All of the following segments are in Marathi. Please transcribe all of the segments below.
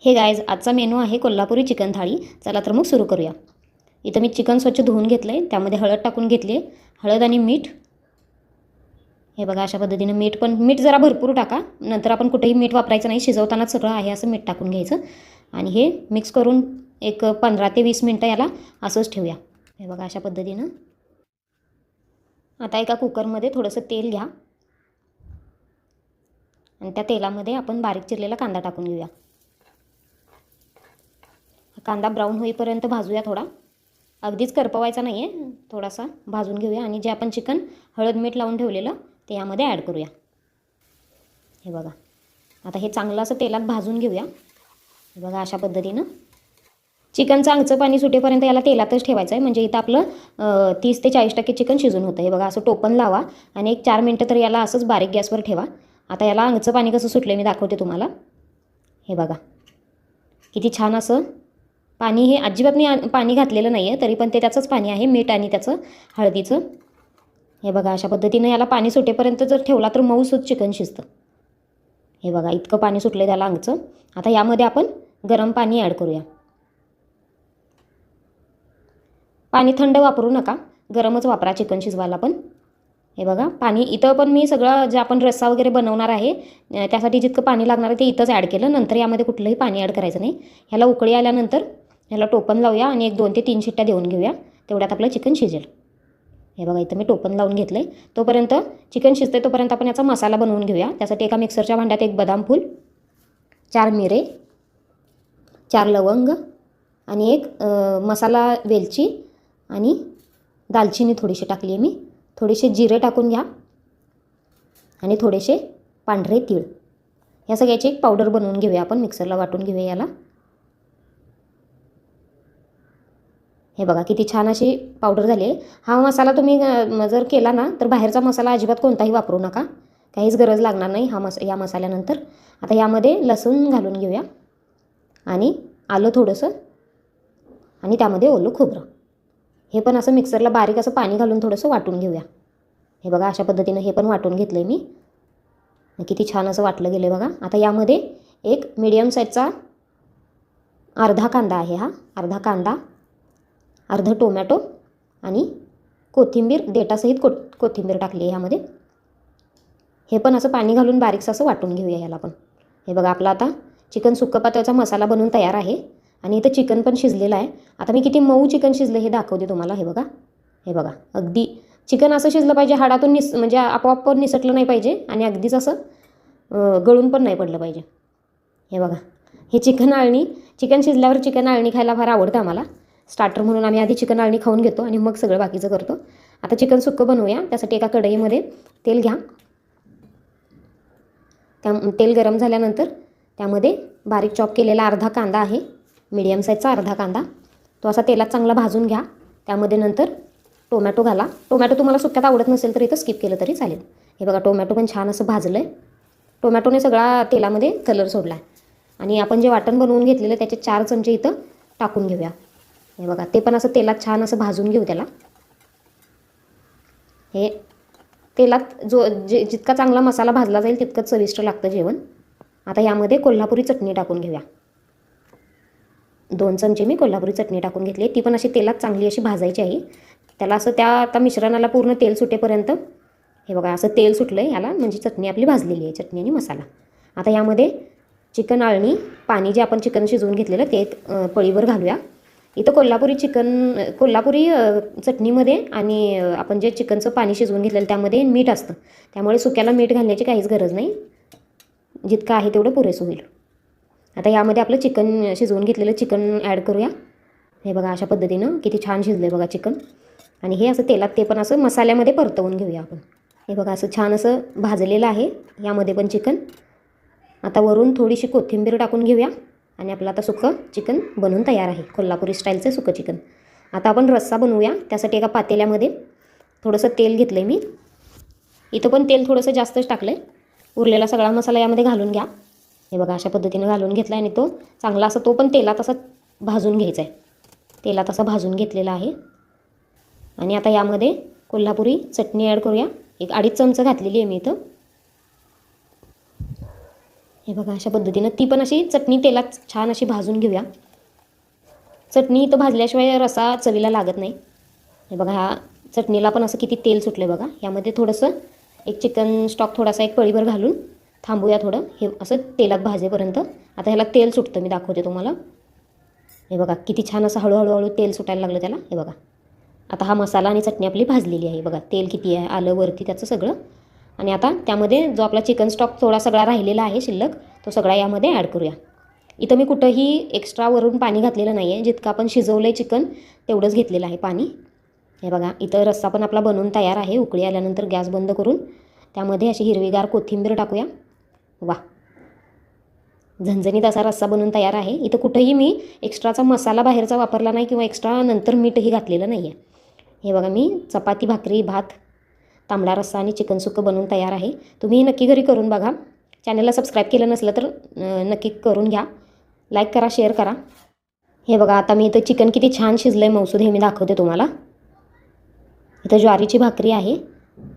हे गाईज, आजचा मेनू आहे कोल्हापुरी चिकन थाळी. चला तर मग सुरू करूया. इथं मी चिकन स्वच्छ धुवून घेतलं आहे. त्यामध्ये हळद टाकून घेतली आहे. हळद आणि मीठ. हे बघा, अशा पद्धतीनं मीठ जरा भरपूर टाका. नंतर आपण कुठेही मीठ वापरायचं नाही, शिजवतानाच सगळं आहे असं मीठ टाकून घ्यायचं. आणि हे मिक्स करून एक 15 ते 20 मिनटं याला असंच ठेवूया. हे बघा, अशा पद्धतीनं. आता एका कुकरमध्ये थोडंसं तेल घ्या आणि त्या तेलामध्ये आपण बारीक चिरलेला कांदा टाकून घेऊया. कांदा ब्राऊन होईपर्यंत भाजूया थोडा. अगदीच करपवायचा नाही आहे, थोडासा भाजून घेऊया. आणि जे आपण चिकन हळद मीठ लावून ठेवलेलं ते यामध्ये ॲड करूया. हे बघा, आता हे चांगलं असं तेलात भाजून घेऊया. हे बघा, अशा पद्धतीनं चिकनचं अंगचं पाणी सुटेपर्यंत याला तेलातच ठेवायचं आहे. म्हणजे इथं आपलं 30 ते 40% चिकन शिजून होतं. हे बघा, असं टोपण लावा आणि एक 4 मिनटं तर याला असंच बारीक गॅसवर ठेवा. आता याला अंगचं पाणी कसं सुटलं मी दाखवते तुम्हाला. हे बघा, किती छान असं पाणी. हे अजिबात मी पाणी घातलेलं नाही आहे, तरी पण ते त्याचंच पाणी आहे, मीठ आणि त्याचं हळदीचं. हे बघा, अशा पद्धतीनं याला पाणी सुटेपर्यंत जर ठेवला तर मऊसूत चिकन शिजतं. हे बघा, इतकं पाणी सुटलं आहे त्याला अंगचं. आता यामध्ये आपण गरम पाणी ॲड करूया. पाणी थंड वापरू नका, गरमच वापरा चिकन शिजवायला पण. हे बघा, पाणी इथं पण मी सगळं जे आपण रस्सा वगैरे बनवणार आहे त्यासाठी जितकं पाणी लागणार आहे ते इथंच ॲड केलं. नंतर यामध्ये कुठलंही पाणी ॲड करायचं नाही. ह्याला उकळी आल्यानंतर ह्याला टोपण लावूया आणि एक 2 ते 3 शिट्ट्या देऊन घेऊया. तेवढ्यात आपलं चिकन शिजेल. हे बघा, इथं मी टोपण लावून घेतलं आहे. तोपर्यंत चिकन शिजते तोपर्यंत आपण याचा मसाला बनवून घेऊया. त्यासाठी एका मिक्सरच्या भांड्यात 1 बदाम फूल, 4 मिरे, 4 लवंग आणि 1 मसाला वेलची आणि दालचिनी थोडीशी टाकली आहे मी. थोडेसे जिरे टाकून घ्या आणि थोडेसे पांढरे तीळ. या सगळ्याची एक पावडर बनवून घेऊया आपण. मिक्सरला वाटून घेऊया याला. हे बघा, किती छान अशी पावडर झाली आहे. हा मसाला तुम्ही जर केला ना तर बाहेरचा मसाला अजिबात कोणताही वापरू नका, काहीच गरज लागणार नाही या मसाल्यानंतर. आता यामध्ये लसूण घालून घेऊया आणि आलं थोडंसं आणि त्यामध्ये ओलं खोबरं. हे पण असं मिक्सरला बारीक असं पाणी घालून थोडंसं वाटून घेऊया. हे बघा, अशा पद्धतीनं हे पण वाटून घेतलं आहे मी. किती छान असं वाटलं गेलं आहे बघा. आता यामध्ये एक मीडियम साईजचा अर्धा कांदा आहे. हा अर्धा कांदा, अर्ध टोमॅटो आणि कोथिंबीर, देठासहित कोथिंबीर टाकली आहे ह्यामध्ये. हे पण असं पाणी घालून बारीकसं असं वाटून घेऊया याला पण. हे बघा, आपला आता चिकन सुक्का पातळचा मसाला बनवून तयार आहे आणि इथं चिकन पण शिजलेलं आहे. आता मी किती मऊ चिकन शिजलं हे दाखवते तुम्हाला. हे बघा, हे बघा, अगदी चिकन असं शिजलं पाहिजे, हाडातून म्हणजे आपोआप पण निसटलं नाही पाहिजे आणि अगदीच असं गळून पण नाही पडलं पाहिजे. हे बघा, हे चिकन शिजल्यावर चिकन आळणी खायला फार आवडतं आम्हाला. स्टार्टर म्हणून आम्ही आधी चिकन आळणी खाऊन घेतो आणि मग सगळं बाकीचं करतो. आता चिकन सुक्कं बनवूया. त्यासाठी एका कढईमध्ये तेल घ्या. तेल गरम झाल्यानंतर त्यामध्ये बारीक चॉप केलेला अर्धा कांदा आहे, मीडियम साईजचा अर्धा कांदा. तो असा तेलात चांगला भाजून घ्या. त्यामध्ये नंतर टोमॅटो घाला. टोमॅटो तुम्हाला सुक्यात आवडत नसेल तर इथं स्किप केलं तरी चालेल. हे बघा, टोमॅटो पण छान असं भाजलं आहे. टोमॅटोने सगळा तेलामध्ये कलर सोडला आहे. आणि आपण जे वाटण बनवून घेतलेलं त्याचे 4 चमचे इथं टाकून घेऊया. हे बघा, ते पण असं तेलात छान असं भाजून घेऊ त्याला. हे तेलात जितका चांगला मसाला भाजला जाईल तितकंच चविष्ट लागतं जेवण. आता यामध्ये कोल्हापुरी चटणी टाकून घेऊया. 2 चमचे मी कोल्हापुरी चटणी टाकून घेतली. ती पण अशी तेलात चांगली अशी भाजायची आहे. त्याला असं आता मिश्रणाला पूर्ण तेल सुटेपर्यंत. हे बघा, असं तेल सुटलं आहे याला, म्हणजे चटणी आपली भाजलेली आहे, चटणी आणि मसाला. आता यामध्ये चिकन आळणी पाणी जे आपण चिकन शिजवून घेतलेलं ते एक पळीवर घालूया. इथं कोल्हापुरी चटणीमध्ये आणि आपण जे चिकनचं पाणी शिजवून घेतलेलं त्यामध्ये मीठ असतं, त्यामुळे सुक्याला मीठ घालण्याची काहीच गरज नाही. जितकं आहे तेवढं पुरेसं होईल. आता यामध्ये आपलं चिकन शिजवून घेतलेलं चिकन ॲड करूया. हे बघा, अशा पद्धतीनं किती छान शिजलं आहे बघा चिकन. आणि हे असं तेलात ते पण असं मसाल्यामध्ये परतवून घेऊया आपण. हे बघा, असं छान असं भाजलेलं आहे यामध्ये पण चिकन. आता वरून थोडीशी कोथिंबीर टाकून घेऊया आणि आपलं आता सुक्कं चिकन बनवून तयार आहे, कोल्हापुरी स्टाईलचं सुक्कं चिकन. आता आपण रस्सा बनवूया. त्यासाठी एका पातेल्यामध्ये थोडंसं तेल घेतलं आहे मी. इथं पण तेल थोडंसं जास्तच टाकलं आहे. उरलेला सगळा मसाला यामध्ये घालून घ्या. हे बघा, अशा पद्धतीनं घालून घेतला आणि तो चांगला असा तो पण तेलात असा भाजून घ्यायचा आहे. तेलात असा भाजून घेतलेला आहे. आणि आता यामध्ये कोल्हापुरी चटणी ॲड करूया. एक 2.5 चमचे घातलेली आहे मी इथं. हे बघा अशा पद्धतीनं ती पण अशी चटणी तेलात छान अशी भाजून घेऊया. चटणी तर भाजल्याशिवाय रस्सा चवीला लागत नाही. हे बघा ह्या चटणीला पण असं किती तेल सुटलं बघा. यामध्ये थोडंसं एक चिकन स्टॉक थोडासा एक पळीभर घालून थांबूया थोडं, हे असं तेलात भाजेपर्यंत. आता ह्याला तेल सुटतं, मी दाखवते तुम्हाला. हे बघा किती छान असं हळूहळू तेल सुटायला लागलं त्याला. हे बघा आता हा मसाला आणि चटणी आपली भाजलेली आहे. बघा तेल किती आहे आलं वरती त्याचं सगळं. आणि आता त्यामध्ये जो आपला चिकन स्टॉक थोडा सगळा राहिलेला आहे शिल्लक, तो सगळा यामध्ये ॲड करूया. इथं मी कुठंही एक्स्ट्रा वरून पाणी घातलेलं नाही आहे. जितकं आपण शिजवलं आहे चिकन तेवढंच घेतलेलं आहे पाणी. हे बघा इथं रस्सा पण आपला बनवून तयार आहे. उकळी आल्यानंतर गॅस बंद करून त्यामध्ये अशी हिरवीगार कोथिंबीर टाकूया. वा, झणझणीत असा रस्सा बनवून तयार आहे. इथं कुठंही मी एक्स्ट्राचा मसाला बाहेरचा वापरला नाही किंवा एक्स्ट्रा नंतर मीठही घातलेलं नाही आहे. हे बघा मी चपाती, भाकरी, भात, तांबडा रस्सा आणि चिकन सुक्कं बनवून तयार आहे. तुम्ही नक्की घरी करून बघा. चॅनलला सबस्क्राईब केलं नसलं तर नक्की करून घ्या. लाईक करा, शेअर करा. हे बघा आता मी इथं चिकन किती छान शिजलं आहे मौसूद, हे मी दाखवते तुम्हाला. इथं ज्वारीची भाकरी आहे,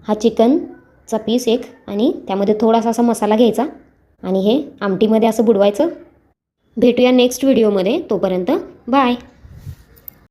हा चिकनचा पीस एक, आणि त्यामध्ये थोडासा असा मसाला घ्यायचा आणि हे आमटीमध्ये असं बुडवायचं. भेटूया नेक्स्ट व्हिडिओमध्ये. तोपर्यंत बाय.